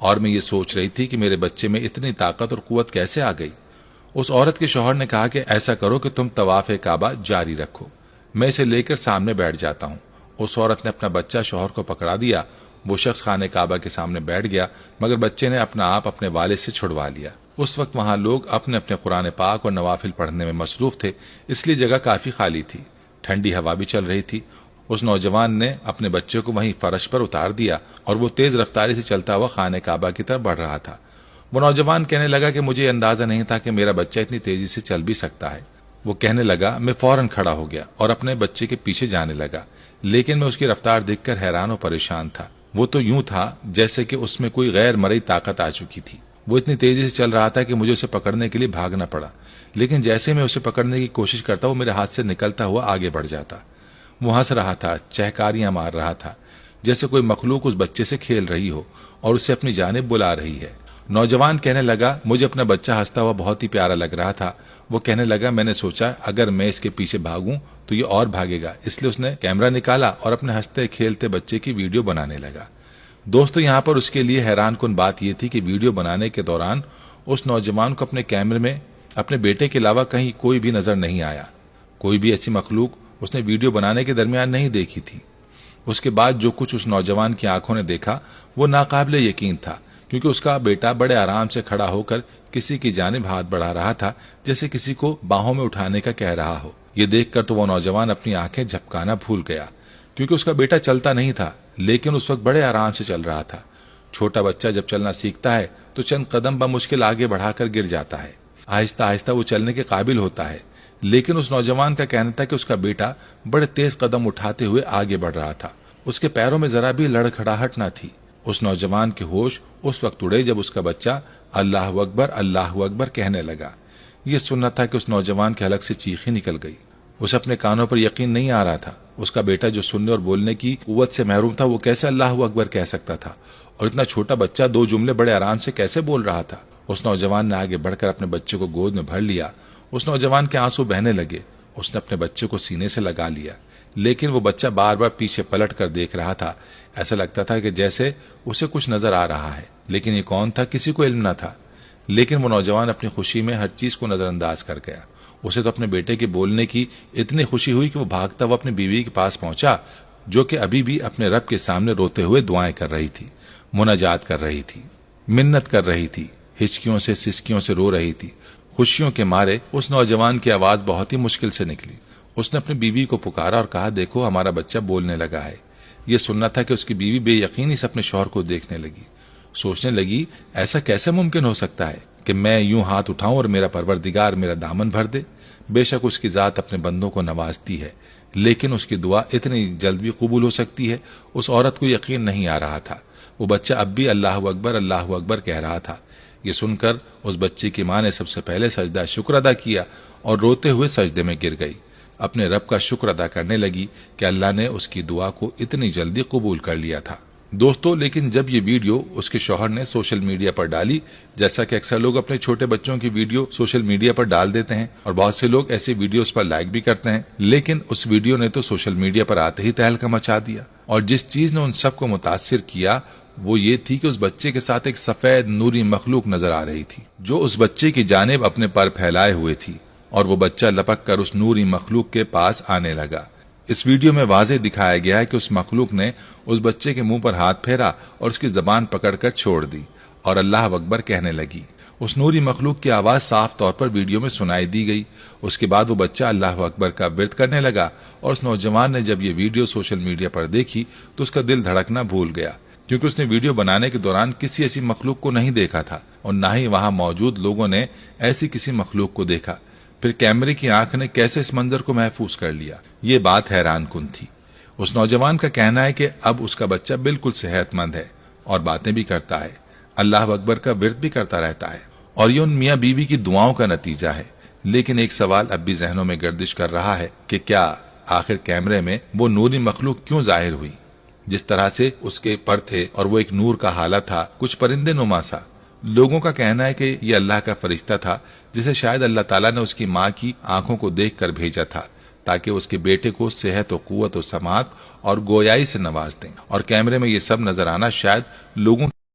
اور میں یہ سوچ رہی تھی کہ میرے بچے میں اتنی طاقت اور قوت کیسے آ گئی۔ اس عورت کے شوہر نے کہا کہ ایسا کرو کہ تم طواف کعبہ جاری رکھو، میں اسے لے کر سامنے بیٹھ جاتا ہوں۔ اس عورت نے اپنا بچہ شوہر کو پکڑا دیا، وہ شخص خانہ کعبہ کے سامنے بیٹھ گیا، مگر بچے نے اپنا آپ اپنے والد سے چھڑوا لیا۔ اس وقت وہاں لوگ اپنے اپنے قرآن پاک اور نوافل پڑھنے میں مصروف تھے، اس لیے جگہ کافی خالی تھی، ٹھنڈی ہوا بھی چل رہی تھی۔ اس نوجوان نے اپنے بچے کو وہیں فرش پر اتار دیا اور وہ تیز رفتاری سے چلتا ہوا خانہ کعبہ کی طرف بڑھ رہا تھا۔ وہ نوجوان کہنے لگا کہ مجھے اندازہ نہیں تھا کہ میرا بچہ اتنی تیزی سے چل بھی سکتا ہے۔ وہ کہنے لگا، میں فوراً کھڑا ہو گیا اور اپنے بچے کے پیچھے جانے لگا، لیکن میں اس کی رفتار دیکھ کر حیران و پریشان تھا۔ وہ تو یوں تھا جیسے کہ اس میں کوئی غیر مرئی طاقت آ چکی تھی۔ وہ اتنی تیزی سے چل رہا تھا کہ مجھے اسے پکڑنے کے لیے بھاگنا پڑا، لیکن جیسے میں اسے پکڑنے کی کوشش کرتا وہ میرے ہاتھ سے نکلتا ہوا آگے بڑھ جاتا۔ وہ ہنس رہا تھا، چہکاریاں مار رہا تھا، جیسے کوئی مخلوق اس بچے سے کھیل رہی ہو اور اسے اپنی جانب بلا رہی ہے۔ نوجوان کہنے لگا، مجھے اپنا بچہ ہنستا ہوا بہت ہی پیارا لگ رہا تھا۔ وہ کہنے لگا، میں نے سوچا اگر میں اس کے پیچھے بھاگوں تو یہ اور بھاگے گا، اس لیے اس نے کیمرہ نکالا اور اپنے ہنستے کھیلتے بچے کی ویڈیو بنانے لگا۔ دوستو، یہاں پر اس کے لیے حیران کن بات یہ تھی کہ ویڈیو بنانے کے دوران اس نوجوان کو اپنے کیمرے میں اپنے بیٹے کے علاوہ کہیں کوئی بھی نظر نہیں آیا۔ کوئی بھی ایسی مخلوق اس نے ویڈیو بنانے کے درمیان نہیں دیکھی تھی۔ اس کے بعد جو کچھ اس نوجوان کی آنکھوں نے دیکھا وہ ناقابل یقین تھا، کیونکہ اس کا بیٹا بڑے آرام سے کھڑا ہو کر کسی کی جانب ہاتھ بڑھا رہا تھا، جیسے کسی کو باہوں میں اٹھانے کا کہہ رہا ہو۔ یہ دیکھ کر تو وہ نوجوان اپنی آنکھیں جھپکانا بھول گیا، کیونکہ اس کا بیٹا چلتا نہیں تھا، لیکن اس وقت بڑے آرام سے چل رہا تھا۔ چھوٹا بچہ جب چلنا سیکھتا ہے تو چند قدم بمشکل آگے بڑھا کر گر جاتا ہے، آہستہ آہستہ وہ چلنے کے قابل ہوتا ہے۔ لیکن اس نوجوان کا کہنا تھا کہ اس کا بیٹا بڑے تیز قدم اٹھاتے ہوئے آگے بڑھ رہا تھا، اس کے پیروں میں ذرا بھی لڑکھڑاہٹ نہ تھی۔ اس نوجوان کے ہوش اس وقت اڑے جب اس کا بچہ اللہ اکبر کہنے لگا۔ یہ سننا تھا کہ اس نوجوان کے حلق سے چیخ ہی نکل گئی۔ اسے اپنے کانوں پر یقین نہیں آ رہا تھا۔ اس کا بیٹا جو سننے اور بولنے کی قوت سے محروم تھا وہ کیسے اللہ اکبر کہہ سکتا تھا، اور اتنا چھوٹا بچہ دو جملے بڑے آرام سے کیسے بول رہا تھا۔ اس نوجوان نے آگے بڑھ کر اپنے بچے کو گود میں بھر لیا۔ اس نوجوان کے آنسو بہنے لگے۔ اس نے اپنے بچے کو سینے سے لگا لیا، لیکن وہ بچہ بار بار پیچھے پلٹ کر دیکھ رہا تھا۔ ایسا لگتا تھا کہ جیسے اسے کچھ نظر آ رہا ہے، لیکن یہ کون تھا کسی کو علم نہ تھا۔ لیکن وہ نوجوان اپنی خوشی میں ہر چیز کو نظر انداز کر گیا۔ اسے تو اپنے بیٹے کے بولنے کی اتنی خوشی ہوئی کہ وہ بھاگتا ہوا اپنی بیوی کے پاس پہنچا، جو کہ ابھی بھی اپنے رب کے سامنے روتے ہوئے دعائیں کر رہی تھی، مناجات کر رہی تھی، منت کر رہی تھی، ہچکیوں سے سسکیوں سے رو رہی تھی۔ خوشیوں کے مارے اس نوجوان کی آواز بہت ہی مشکل سے نکلی۔ اس نے اپنی بیوی کو پکارا اور کہا، دیکھو ہمارا بچہ بولنے لگا ہے۔ یہ سننا تھا کہ اس کی بیوی بے یقینی سے اپنے شوہر کو دیکھنے لگی، سوچنے لگی ایسا کیسے ممکن ہو سکتا ہے کہ میں یوں ہاتھ اٹھاؤں اور میرا پروردگار میرا دامن بھر دے۔ بے شک اس کی ذات اپنے بندوں کو نوازتی ہے، لیکن اس کی دعا اتنی جلد بھی قبول ہو سکتی ہے؟ اس عورت کو یقین نہیں آ رہا تھا۔ وہ بچہ اب بھی اللہ اکبر کہہ رہا تھا۔ یہ سن کر اس بچے کی ماں نے سب سے پہلے سجدہ شکر ادا کیا اور روتے ہوئے سجدے میں گر گئی، اپنے رب کا شکر ادا کرنے لگی کہ اللہ نے اس کی دعا کو اتنی جلدی قبول کر لیا تھا۔ دوستو، لیکن جب یہ ویڈیو اس کے شوہر نے سوشل میڈیا پر ڈالی، جیسا کہ اکثر لوگ اپنے چھوٹے بچوں کی ویڈیو سوشل میڈیا پر ڈال دیتے ہیں اور بہت سے لوگ ایسی ویڈیوز پر لائک بھی کرتے ہیں، لیکن اس ویڈیو نے تو سوشل میڈیا پر آتے ہی تہلکہ مچا دیا۔ اور جس چیز نے ان سب کو متاثر کیا وہ یہ تھی کہ اس بچے کے ساتھ ایک سفید نوری مخلوق نظر آ رہی تھی، جو اس بچے کی جانب اپنے پر پھیلائے ہوئے تھی، اور وہ بچہ لپک کر اس نوری مخلوق کے پاس آنے لگا۔ اس ویڈیو میں واضح دکھایا گیا ہے کہ اس مخلوق نے اس بچے کے منہ پر ہاتھ پھیرا اور اس کی زبان پکڑ کر چھوڑ دی اور اللہ اکبر کہنے لگی۔ اس نوری مخلوق کی آواز صاف طور پر ویڈیو میں سنائی دی گئی۔ اس کے بعد وہ بچہ اللہ اکبر کا ورد کرنے لگا، اور اس نوجوان نے جب یہ ویڈیو سوشل میڈیا پر دیکھی تو اس کا دل دھڑکنا بھول گیا، کیونکہ اس نے ویڈیو بنانے کے دوران کسی ایسی مخلوق کو نہیں دیکھا تھا، اور نہ ہی وہاں موجود لوگوں نے ایسی کسی مخلوق کو دیکھا۔ پھر کیمرے کی آنکھ نے کیسے اس منظر کو محفوظ کر لیا؟ یہ بات حیران کن تھی۔ اس نوجوان کا کہنا ہے کہ اب اس کا بچہ بالکل صحت مند ہے اور باتیں بھی کرتا ہے، اللہ اکبر کا ورد بھی کرتا رہتا ہے، اور یہ ان میاں بیوی کی دعاؤں کا نتیجہ ہے۔ لیکن ایک سوال اب بھی ذہنوں میں گردش کر رہا ہے کہ کیا آخر کیمرے میں وہ نوری مخلوق کیوں ظاہر ہوئی؟ جس طرح سے اس کے پر تھے اور وہ ایک نور کا حالہ تھا، کچھ پرندے نما سا۔ لوگوں کا کہنا ہے کہ یہ اللہ کا فرشتہ تھا، جسے شاید اللہ تعالیٰ نے اس کی ماں کی آنکھوں کو دیکھ کر بھیجا تھا، تاکہ اس کے بیٹے کو صحت و قوت و سماعت اور گویائی سے نواز دیں، اور کیمرے میں یہ سب نظر آنا شاید لوگوں